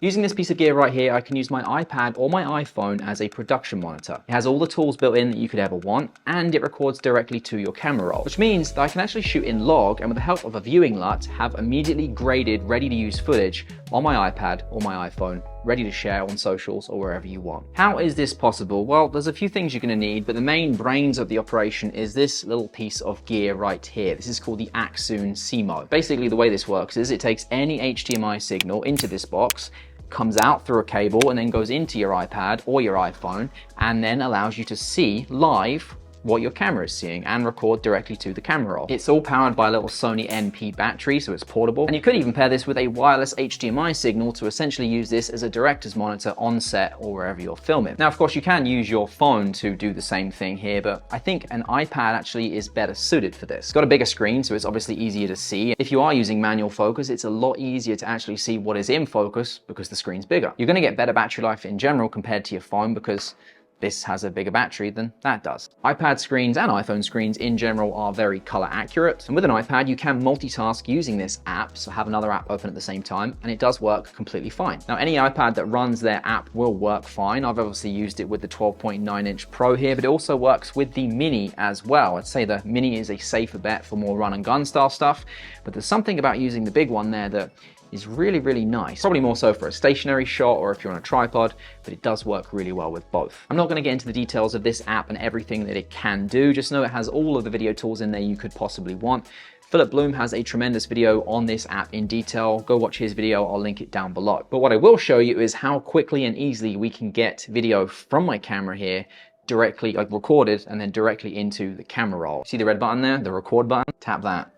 Using this piece of gear right here, I can use my iPad or my iPhone as a production monitor. It has all the tools built in that you could ever want, and it records directly to your camera roll, which means that I can actually shoot in log and with the help of a viewing LUT, have immediately graded, ready to use footage on my iPad or my iPhone, ready to share on socials or wherever you want. How is this possible? Well, there's a few things you're gonna need, but the main brains of the operation is this little piece of gear right here. This is called the Axoon CMO. Basically, the way this works is it takes any HDMI signal into this box, comes out through a cable and then goes into your iPad or your iPhone, and then allows you to see live what your camera is seeing and record directly to the camera roll. It's all powered by a little Sony NP battery, so it's portable. And you could even pair this with a wireless HDMI signal to essentially use this as a director's monitor on set or wherever you're filming. Now, of course, you can use your phone to do the same thing here, but I think an iPad actually is better suited for this. It's got a bigger screen, so it's obviously easier to see. If you are using manual focus, it's a lot easier to actually see what is in focus because the screen's bigger. You're gonna get better battery life in general compared to your phone because this has a bigger battery than that does. iPad screens and iPhone screens in general are very color accurate. And with an iPad, you can multitask using this app, so have another app open at the same time, and it does work completely fine. Now, any iPad that runs their app will work fine. I've obviously used it with the 12.9-inch Pro here, but it also works with the Mini as well. I'd say the Mini is a safer bet for more run and gun style stuff, but there's something about using the big one there that is really, really nice. Probably more so for a stationary shot or if you're on a tripod, but it does work really well with both. I'm not gonna get into the details of this app and everything that it can do, just know it has all of the video tools in there you could possibly want. Philip Bloom has a tremendous video on this app in detail. Go watch his video, I'll link it down below. But what I will show you is how quickly and easily we can get video from my camera here directly, like recorded, and then directly into the camera roll. See the red button there, the record button? Tap that.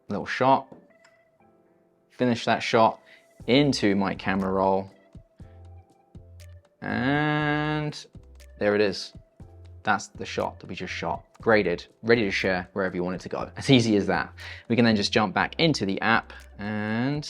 Little shot. Finish that shot into my camera roll, and there it is. That's the shot that we just shot, graded, ready to share wherever you want it to go. As easy as that. We can then just jump back into the app and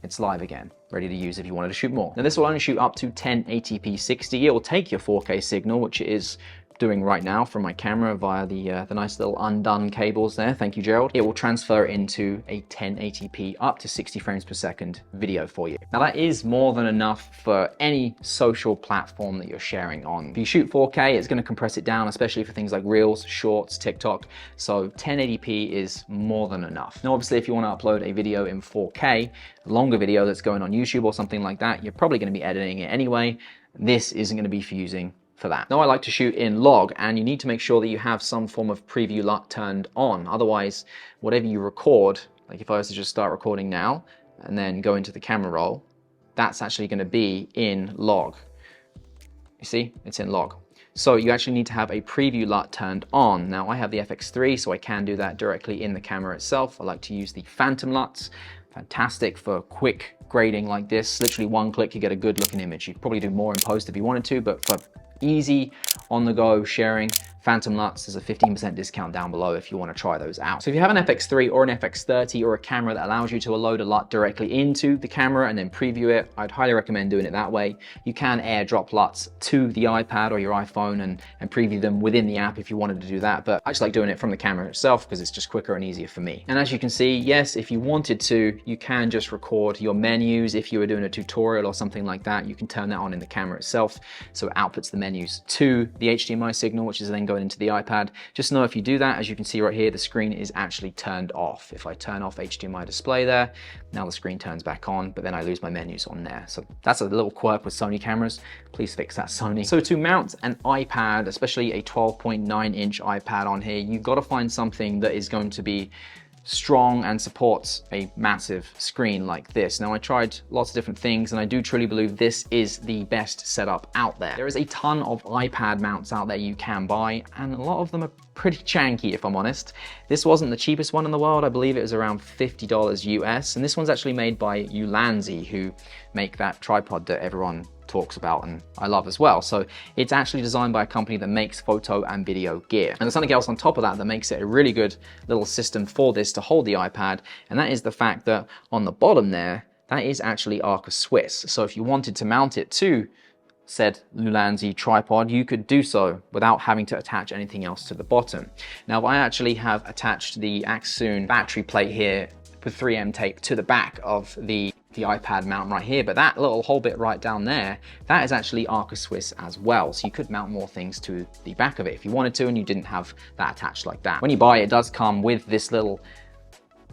it's live again, ready to use if you wanted to shoot more. Now this will only shoot up to 1080p 60. It will take your 4K signal, which it is doing right now from my camera via the nice little undone cables there. Thank you, Gerald. It will transfer into a 1080p up to 60 frames per second video for you. Now that is more than enough for any social platform that you're sharing on. If you shoot 4K, it's gonna compress it down, especially for things like Reels, Shorts, TikTok. So 1080p is more than enough. Now, obviously, if you wanna upload a video in 4K, a longer video that's going on YouTube or something like that, you're probably gonna be editing it anyway. This isn't gonna be for using for that. Now I like to shoot in log, and you need to make sure that you have some form of preview LUT turned on. Otherwise, whatever you record, like if I was to just start recording now and then go into the camera roll, that's actually going to be in log. You see, it's in log. So you actually need to have a preview LUT turned on. Now I have the FX3, so I can do that directly in the camera itself. I like to use the Phantom LUTs. Fantastic for quick grading like this. Literally one click, you get a good looking image. You'd probably do more in post if you wanted to, but for easy on-the-go sharing, Phantom LUTs, there's a 15% discount down below if you want to try those out. So if you have an FX3 or an FX30 or a camera that allows you to load a LUT directly into the camera and then preview it, I'd highly recommend doing it that way. You can airdrop LUTs to the iPad or your iPhone and preview them within the app if you wanted to do that, but I just like doing it from the camera itself because it's just quicker and easier for me. And as you can see, yes, if you wanted to, you can just record your menus. If you were doing a tutorial or something like that, you can turn that on in the camera itself, so it outputs the menus to the HDMI signal, which is then going into the iPad. Just know if you do that, as you can see right here, the screen is actually turned off. If I turn off HDMI display there, now the screen turns back on, but then I lose my menus on there. So that's a little quirk with Sony cameras. Please fix that, Sony. So to mount an iPad, especially a 12.9-inch iPad on here, you've got to find something that is going to be strong and supports a massive screen like this. Now I tried lots of different things and I do truly believe this is the best setup out there. There is a ton of iPad mounts out there you can buy and a lot of them are pretty janky if I'm honest. This wasn't the cheapest one in the world. I believe it was around $50 US, and this one's actually made by Ulanzi, who make that tripod that everyone talks about and I love as well. So it's actually designed by a company that makes photo and video gear. And there's something else on top of that that makes it a really good little system for this to hold the iPad, and that is the fact that on the bottom there, that is actually Arca Swiss. So if you wanted to mount it to said Ulanzi tripod, you could do so without having to attach anything else to the bottom. Now I actually have attached the Axoon battery plate here with 3M tape to the back of the iPad mount right here, but that little whole bit right down there, that is actually Arca Swiss as well. So you could mount more things to the back of it if you wanted to and you didn't have that attached like that. When you buy it, it does come with this little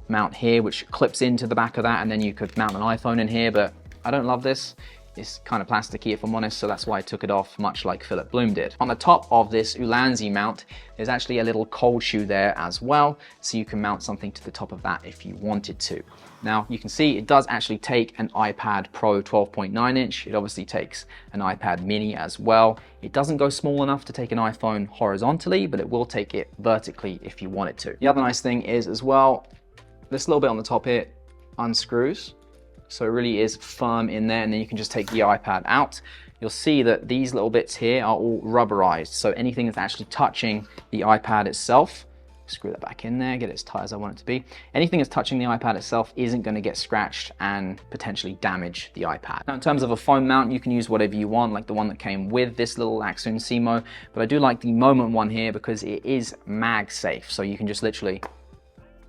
mount here, which clips into the back of that, and then you could mount an iPhone in here, but I don't love this. It's kind of plasticky if I'm honest, so that's why I took it off, much like Philip Bloom did. On the top of this Ulanzi mount, there's actually a little cold shoe there as well, so you can mount something to the top of that if you wanted to. Now, you can see it does actually take an iPad Pro 12.9 inch. It obviously takes an iPad mini as well. It doesn't go small enough to take an iPhone horizontally, but it will take it vertically if you want it to. The other nice thing is as well, this little bit on the top here unscrews. So it really is firm in there, and then you can just take the iPad out. You'll see that these little bits here are all rubberized. So anything that's actually touching the iPad itself, screw that back in there, get it as tight as I want it to be. Anything that's touching the iPad itself isn't going to get scratched and potentially damage the iPad. Now, in terms of a phone mount, you can use whatever you want, like the one that came with this little Axoon Simo, but I do like the Moment one here because it is mag safe. So you can just literally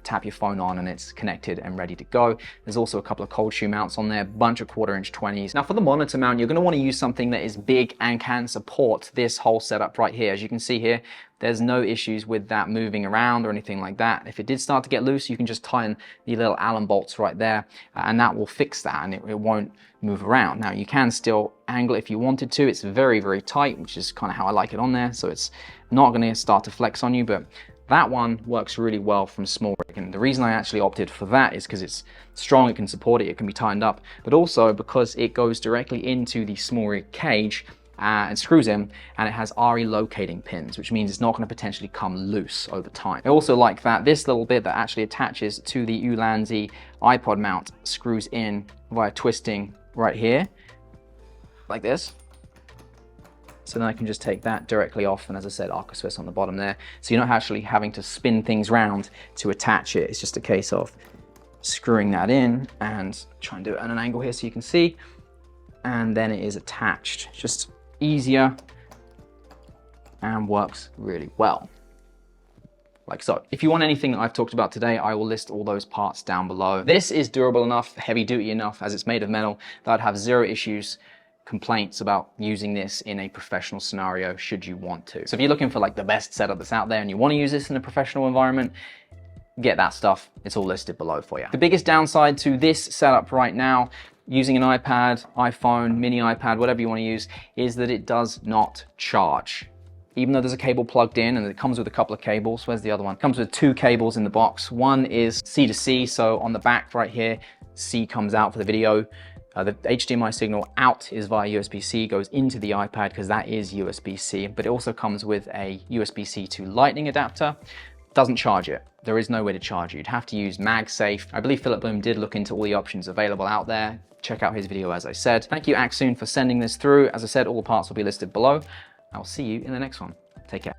tap your phone on and it's connected and ready to go. There's also a couple of cold shoe mounts on there, bunch of 1/4 inch 20s. Now for the monitor mount, you're going to want to use something that is big and can support this whole setup right here. As you can see here, there's no issues with that moving around or anything like that. If it did start to get loose, you can just tighten the little Allen bolts right there, and that will fix that, and it won't move around. Now you can still angle it if you wanted to. It's very, very tight, which is kind of how I like it on there. So it's not going to start to flex on you, but that one works really well from small rig, and the reason I actually opted for that is because it's strong, it can support it, it can be tightened up, but also because it goes directly into the small rig cage and screws in, and it has RE locating pins, which means it's not going to potentially come loose over time. I also like that this little bit that actually attaches to the Ulanzi iPod mount screws in via twisting right here, like this. So then I can just take that directly off, and as I said, Arca Swiss on the bottom there. So you're not actually having to spin things round to attach it. It's just a case of screwing that in, and try and do it at an angle here so you can see. And then it is attached. Just easier and works really well. Like so. If you want anything that I've talked about today, I will list all those parts down below. This is durable enough, heavy duty enough, as it's made of metal, that I'd have zero complaints about using this in a professional scenario should you want to. So if you're looking for like the best setup that's out there and you want to use this in a professional environment, get that stuff. It's all listed below for you. The biggest downside to this setup right now, using an iPad, iPhone, mini iPad, whatever you want to use, is that it does not charge. Even though there's a cable plugged in and it comes with a couple of cables. Where's the other one? It comes with 2 cables in the box. One is C to C, so on the back right here, C comes out for the video. The HDMI signal out is via USB-C, goes into the iPad because that is USB-C, but it also comes with a USB-C to Lightning adapter. Doesn't charge it. There is no way to charge it. You'd have to use MagSafe. I believe Philip Bloom did look into all the options available out there. Check out his video, as I said. Thank you, Axoon, for sending this through. As I said, all the parts will be listed below. I'll see you in the next one. Take care.